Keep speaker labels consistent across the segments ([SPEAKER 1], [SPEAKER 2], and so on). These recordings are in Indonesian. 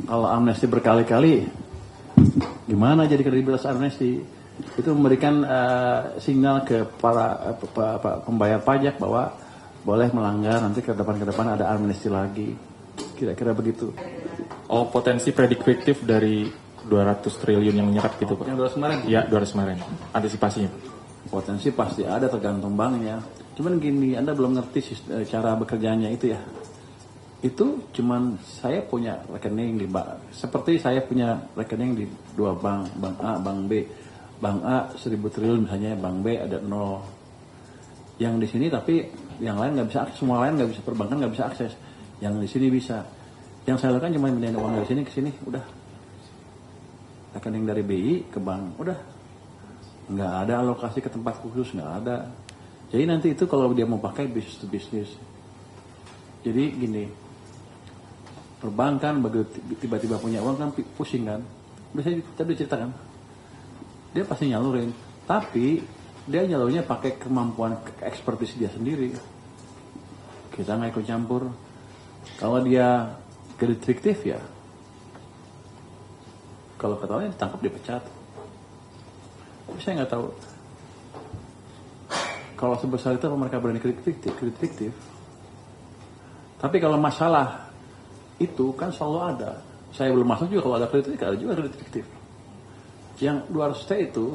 [SPEAKER 1] Kalau amnesti berkali-kali, gimana jadi kredibilitas amnesti? Itu memberikan sinyal ke para pembayar pajak bahwa boleh melanggar, nanti ke depan ada amnesti lagi. Kira-kira begitu.
[SPEAKER 2] Oh, potensi prediktif dari 200 triliun yang menyerap gitu Pak?
[SPEAKER 1] Yang 200 kemarin?
[SPEAKER 2] Iya, 200 kemarin. Antisipasinya?
[SPEAKER 1] Potensi pasti ada, tergantung banknya. Cuman gini, Anda belum ngerti cara bekerjanya itu ya. Itu cuman saya punya rekening di bank. Seperti saya punya rekening di dua bank, bank A, bank B. Bank A 1000 triliun misalnya, bank B ada 0. Yang di sini tapi yang lain nggak bisa akses, semua lain nggak bisa, perbankan nggak bisa akses. Yang di sini bisa. Yang saya lakukan cuma pindahin uang dari sini ke sini, udah. Rekening dari BI ke bank, udah. Nggak ada alokasi ke tempat khusus, nggak ada. Jadi nanti itu kalau dia mau pakai bisnis to bisnis. Jadi gini, perbankan begitu tiba-tiba punya uang kan pusing kan. Biasanya tadi ceritakan, dia pasti nyalurin, tapi dia nyalurnya pakai kemampuan ekspertis dia sendiri. Kita nggak ikut campur. Kalau dia kredit fiktif ya, kalau ketahuan ditangkap dipecat. Tapi saya nggak tahu kalau sebesar itu apa mereka berani kredit fiktif. Tapi kalau masalah itu kan selalu ada. Saya belum masuk juga, kalau ada kredit fiktif, ada juga kredit fiktif. Yang 200T itu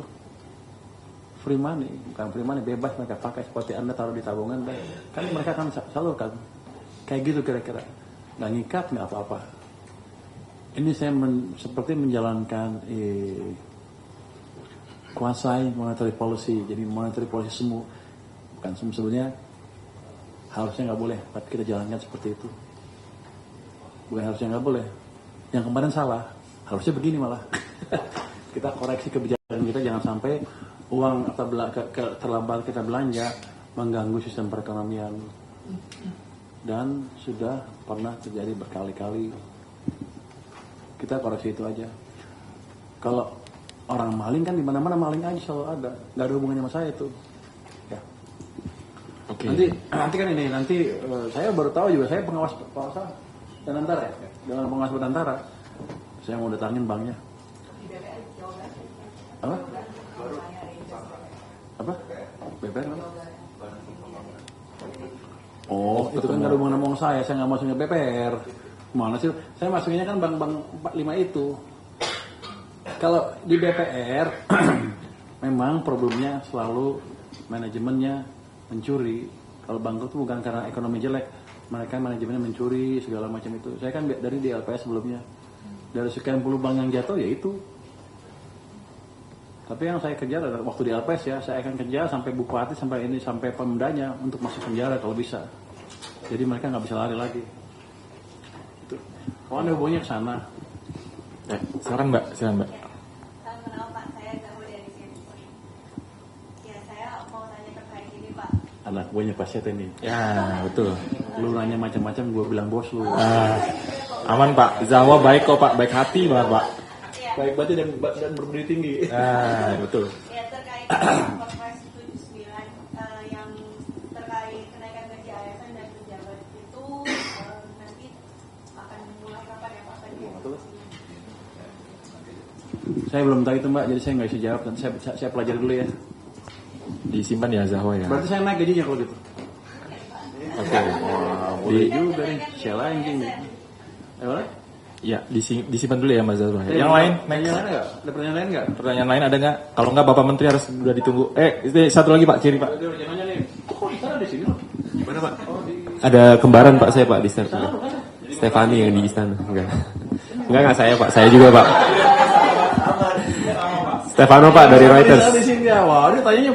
[SPEAKER 1] free money, bukan free money, bebas mereka pakai seperti Anda taruh di tabungan, kan mereka akan salurkan. Kayak gitu kira-kira, nggak ngikat, nggak apa-apa. Ini saya seperti menjalankan kuasai monetary policy, jadi monetary policy semu, bukan sebenarnya harusnya nggak boleh, tapi kita jalankan seperti itu. Bukan harusnya nggak boleh, yang kemarin salah, harusnya begini malah. Kita koreksi kebijakan kita, jangan sampai uang atau terlambat kita belanja mengganggu sistem perekonomian. Dan sudah pernah terjadi berkali-kali. Kita koreksi itu aja. Kalau orang maling kan di mana-mana maling aja selalu ada, nggak ada hubungannya sama saya itu. Ya.
[SPEAKER 2] Oke.
[SPEAKER 1] Nanti kan ini saya baru tahu juga, saya pengawas dan antara ya, dengan pengawas dan antara. Saya mau datangin banknya. Apa? Apa? BPR apa? Oh, itu kan nggak ada hubungan sama saya nggak masuknya BPR. Mana sih? Saya masuknya kan bank-bank 45 itu. Kalau di BPR, memang problemnya selalu manajemennya mencuri. Kalau bank itu bukan karena ekonomi jelek, mereka manajemennya mencuri segala macam itu. Saya kan dari di LPS sebelumnya, dari sekian puluh bank yang jatuh ya itu. Tapi yang saya kejar adalah waktu di LPS ya, saya akan kejar sampai bupati, sampai pemdanya untuk masuk penjara kalau bisa. Jadi mereka nggak bisa lari lagi. Itu. Kalau Anda hubungannya ke sana.
[SPEAKER 2] Silakan Mbak.
[SPEAKER 3] Kenal Pak, saya Zahwa dari sini. Ya, saya mau tanya terkait ini Pak.
[SPEAKER 1] Anak buahnya Pak Syed ini.
[SPEAKER 2] Ya, betul.
[SPEAKER 1] Lu nanya macam-macam, gue bilang bos lu.
[SPEAKER 2] Aman Pak, Zahwa baik kok Pak, baik hati banget Pak.
[SPEAKER 1] Baik baca dan berdiri tinggi.
[SPEAKER 2] Betul.
[SPEAKER 3] Ya, terkait Perpres 79 yang terkait kenaikan gaji ASN dan pejabat itu nanti akan dimulai kapan ya Pak?
[SPEAKER 1] Saya belum tahu itu Mbak, jadi saya nggak bisa jawab. Nanti saya pelajari dulu ya.
[SPEAKER 2] Disimpan ya Zahwa ya.
[SPEAKER 1] Berarti saya naik gajinya kalau gitu.
[SPEAKER 2] Oke.
[SPEAKER 1] Boleh juga nih, saya anjing nih.
[SPEAKER 2] Ya, disimpan dulu ya Mas Zahwa. Yang lain,
[SPEAKER 1] Yang lain nggak? Ada pertanyaan lain nggak?
[SPEAKER 2] pertanyaan lain ada nggak? Kalau nggak Bapak Menteri harus sudah ditunggu. Ini satu lagi Pak, kiri Pak.
[SPEAKER 1] Jangan nanya nih. Kok di sana di sini loh?
[SPEAKER 2] Mana Pak?
[SPEAKER 4] Ada kembaran Pak saya Pak di sana. Stefani yang di istana. Enggak saya Pak. Saya juga Pak. Stefano Pak dari Reuters.
[SPEAKER 1] Di sini ya. Wah, dia tanyanya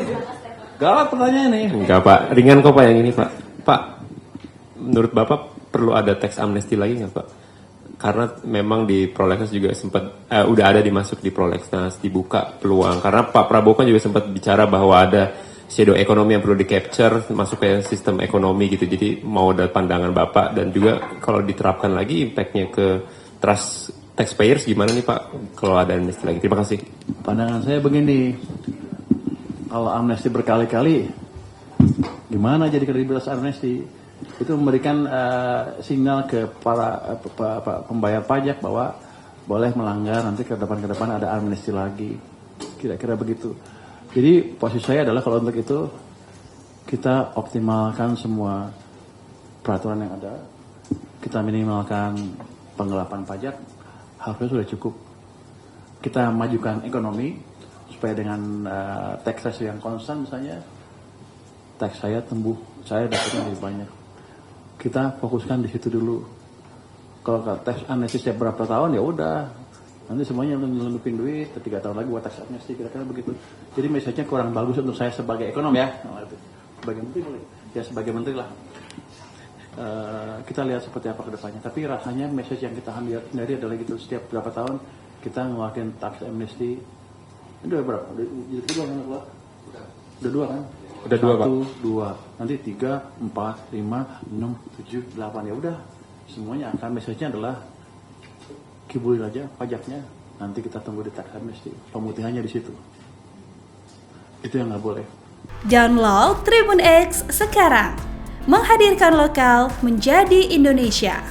[SPEAKER 1] galak pertanyaan nih.
[SPEAKER 4] Enggak Pak. Ringan kok Pak yang ini Pak. Pak, menurut Bapak perlu ada tax amnesty lagi nggak Pak? Karena memang di prolegnas juga sempat udah ada dimasuk di prolegnas, dibuka peluang. Karena Pak Prabowo kan juga sempat bicara bahwa ada shadow ekonomi yang perlu di-capture masuk ke sistem ekonomi gitu. Jadi mau ada pandangan Bapak dan juga kalau diterapkan lagi impact-nya ke trust taxpayers gimana nih Pak kalau ada amnesty lagi? Terima kasih.
[SPEAKER 1] Pandangan saya begini, kalau amnesti berkali-kali, gimana jadi kredibilitas amnesti? Itu memberikan sinyal ke para pembayar pajak bahwa boleh melanggar, nanti ke depan ada amnesti lagi, kira-kira begitu. Jadi posisi saya adalah kalau untuk itu kita optimalkan semua peraturan yang ada, kita minimalkan penggelapan pajak, harusnya sudah cukup. Kita majukan ekonomi supaya dengan tax ratio yang konstan misalnya, tax saya tumbuh, saya dapatnya lebih banyak. Kita fokuskan di situ dulu. Kalau tax amnesty setiap berapa tahun ya udah, nanti semuanya nyelundupin duit, 3 tahun lagi buat tax amnesty, kira-kira begitu. Jadi message-nya kurang bagus untuk saya sebagai ekonom ya. Sebagai menteri boleh, ya sebagai menteri lah. Kita lihat seperti apa ke depannya. Tapi rasanya message yang kita ambil dari adalah gitu, setiap berapa tahun kita ngeluarin tax amnesty. Ini udah berapa? Udah 2 kan?
[SPEAKER 2] Udah 2, Pak.
[SPEAKER 1] 1, 2, nanti 3, 4, 5, 6, 7, 8 ya udah. Semuanya akan message-nya adalah kibulin aja pajaknya. Nanti kita tunggu di tax amnesty. Pemutihannya di situ. Itu yang nggak boleh.
[SPEAKER 5] Download Tribun X sekarang. Menghadirkan lokal menjadi Indonesia.